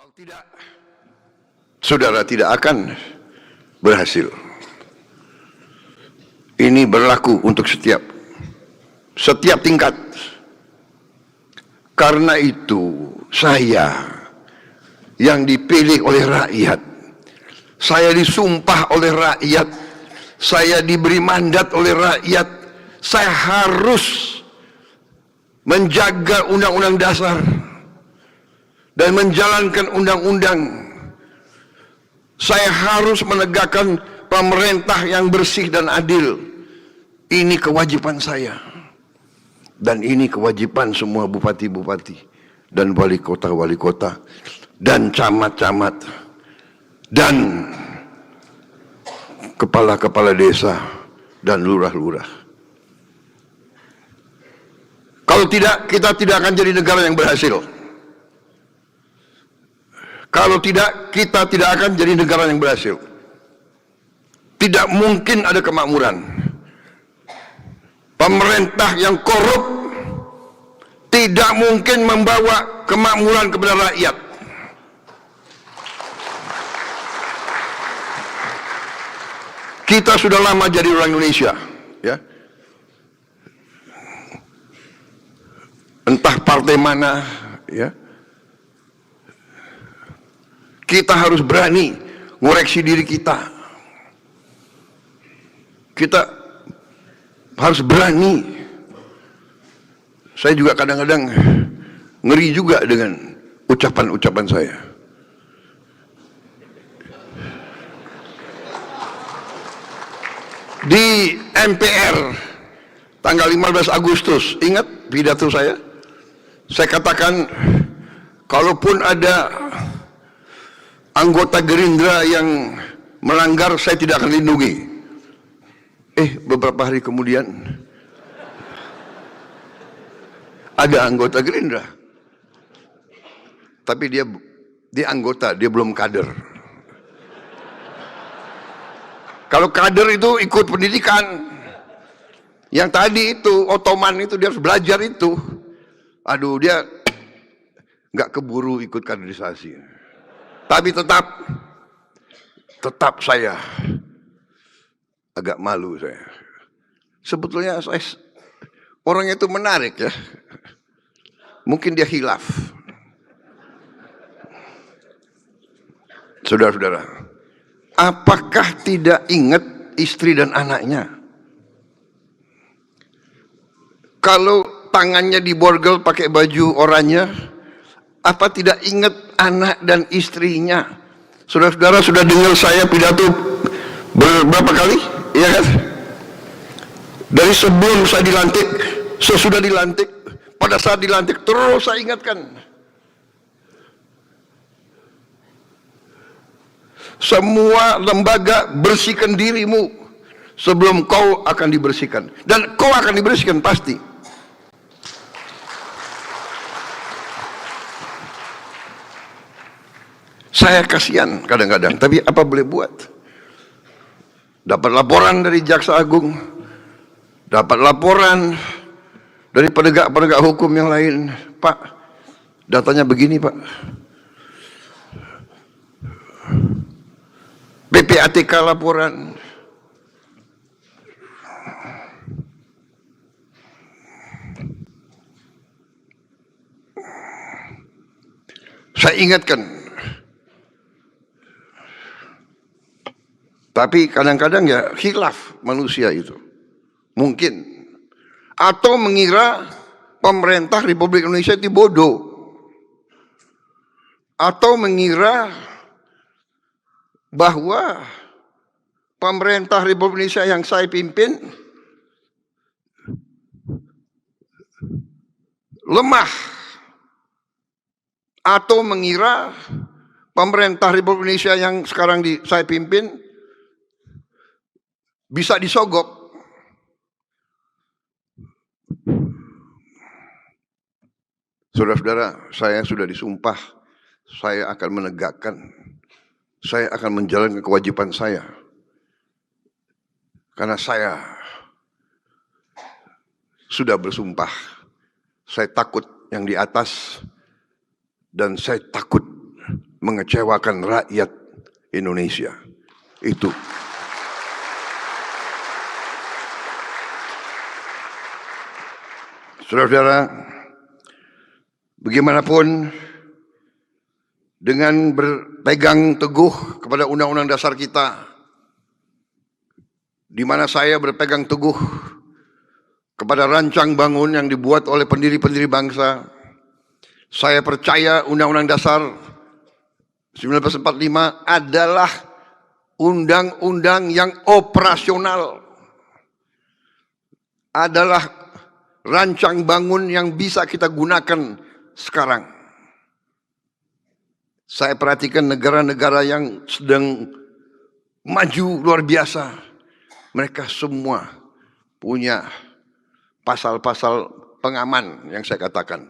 Kalau tidak, saudara tidak akan berhasil. Ini berlaku untuk setiap tingkat. Karena itu saya yang dipilih oleh rakyat, saya disumpah oleh rakyat, saya diberi mandat oleh rakyat, saya harus menjaga undang-undang dasar dan menjalankan undang-undang. Saya harus menegakkan pemerintah yang bersih dan adil. Ini kewajiban saya. Dan ini kewajiban semua bupati-bupati dan wali kota dan camat-camat dan kepala-kepala desa dan lurah-lurah. Kalau tidak, kita tidak akan jadi negara yang berhasil. Kalau tidak, kita tidak akan jadi negara yang berhasil. Tidak mungkin ada kemakmuran. Pemerintah yang korup tidak mungkin membawa kemakmuran kepada rakyat. Kita sudah lama jadi orang Indonesia, ya. Entah partai mana, ya. Kita harus berani ngoreksi diri kita. Kita harus berani. Saya juga kadang-kadang ngeri juga dengan ucapan-ucapan saya. Di MPR tanggal 15 Agustus, ingat pidato saya? Saya katakan, kalaupun ada anggota Gerindra yang melanggar, saya tidak akan lindungi. Beberapa hari kemudian ada anggota Gerindra, tapi dia anggota, dia belum kader. Kalau kader itu ikut pendidikan. Yang tadi itu Ottoman itu dia harus belajar itu. Aduh, dia nggak keburu ikut kaderisasi. Tapi tetap saya agak malu saya. Sebetulnya orang itu menarik ya. Mungkin dia khilaf. Saudara-saudara, apakah tidak ingat istri dan anaknya? Kalau tangannya diborgol pakai baju oranye, apa tidak ingat anak dan istrinya? Saudara-saudara sudah dengar saya pidato berapa kali? Iya kan? Dari sebelum saya dilantik, sesudah dilantik, pada saat dilantik, terus saya ingatkan. Semua lembaga, bersihkan dirimu sebelum kau akan dibersihkan. Dan kau akan dibersihkan pasti. Saya kasihan kadang-kadang, tapi apa boleh buat? Dapat laporan dari Jaksa Agung, dapat laporan dari penegak-penegak hukum yang lain. Pak, datanya begini Pak. PPATK laporan. Saya ingatkan. Tapi kadang-kadang ya khilaf manusia itu. Mungkin. Atau mengira pemerintah Republik Indonesia itu bodoh. Atau mengira bahwa pemerintah Republik Indonesia yang saya pimpin lemah. Atau mengira pemerintah Republik Indonesia yang sekarang saya pimpin bisa disogok. Saudara-saudara, saya sudah disumpah, saya akan menegakkan, saya akan menjalankan kewajiban saya. Karena saya sudah bersumpah, saya takut yang di atas, dan saya takut mengecewakan rakyat Indonesia. Itu. Saudara-saudara, bagaimanapun dengan berpegang teguh kepada Undang-Undang Dasar kita, di mana saya berpegang teguh kepada rancang bangun yang dibuat oleh pendiri-pendiri bangsa, saya percaya Undang-Undang Dasar 1945 adalah undang-undang yang operasional, adalah rancang bangun yang bisa kita gunakan sekarang. Saya perhatikan negara-negara yang sedang maju luar biasa, mereka semua punya pasal-pasal pengaman yang saya katakan.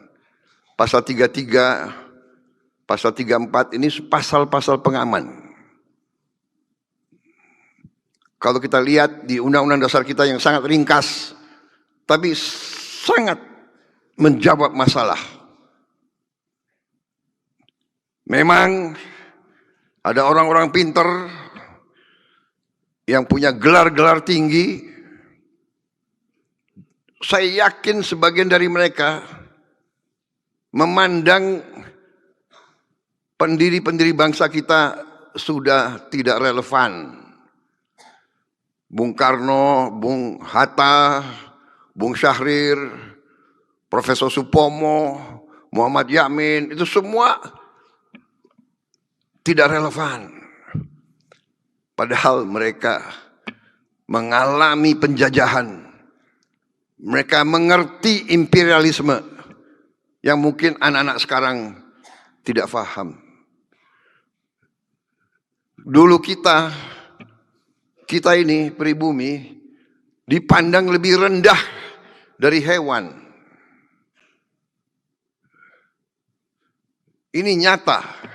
Pasal 33, pasal 34 ini pasal-pasal pengaman. Kalau kita lihat di Undang-Undang Dasar kita yang sangat ringkas, tapi sangat menjawab masalah. Memang ada orang-orang pintar yang punya gelar-gelar tinggi. Saya yakin sebagian dari mereka memandang pendiri-pendiri bangsa kita sudah tidak relevan. Bung Karno, Bung Hatta, Bung Syahrir, Profesor Supomo, Muhammad Yamin, itu semua tidak relevan. Padahal mereka mengalami penjajahan. Mereka mengerti imperialisme yang mungkin anak-anak sekarang tidak paham. Dulu kita ini pribumi dipandang lebih rendah dari hewan. Ini nyata.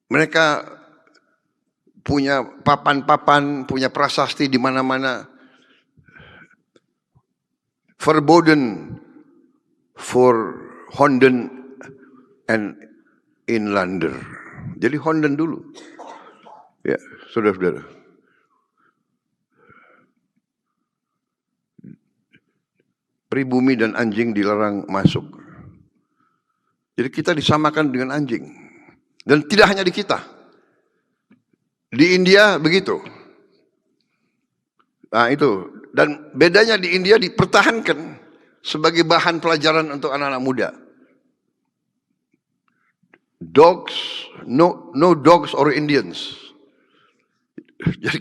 Mereka punya papan-papan, punya prasasti di mana-mana. Verboden for Honden and Inlander. Jadi Honden dulu. Ya, saudara-saudara. Pribumi dan anjing dilarang masuk. Jadi kita disamakan dengan anjing. Dan tidak hanya di kita. Di India begitu. Nah itu. Dan bedanya di India dipertahankan sebagai bahan pelajaran untuk anak-anak muda. Dogs, no dogs or Indians. Jadi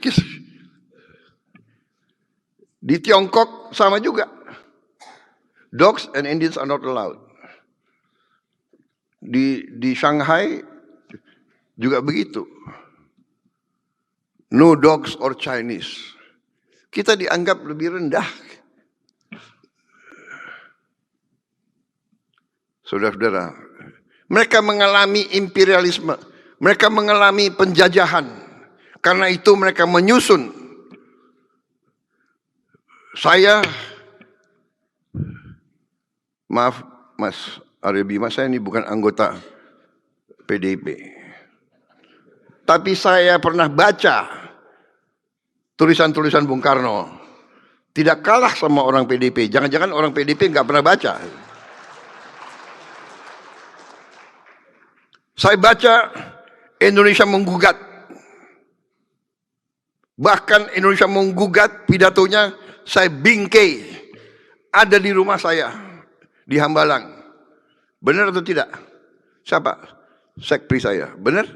di Tiongkok sama juga. Dogs and Indians are not allowed. Di Shanghai juga begitu. No dogs or Chinese. Kita dianggap lebih rendah. Saudara-saudara, mereka mengalami imperialisme. Mereka mengalami penjajahan. Karena itu mereka menyusun. Saya, maaf Mas Arya Bima, saya ini bukan anggota PDIP. Tapi saya pernah baca tulisan-tulisan Bung Karno. Tidak kalah sama orang PDIP. Jangan-jangan orang PDIP nggak pernah baca. Saya baca Indonesia menggugat. Bahkan Indonesia menggugat pidatonya saya bingkai. Ada di rumah saya. Di Hambalang. Benar atau tidak? Siapa? Sekpri saya. Benar?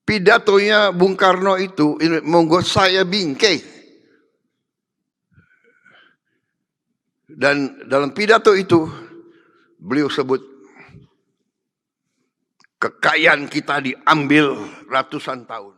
Pidatonya Bung Karno itu membuat saya bingkai. Dan dalam pidato itu beliau sebut kekayaan kita diambil ratusan tahun.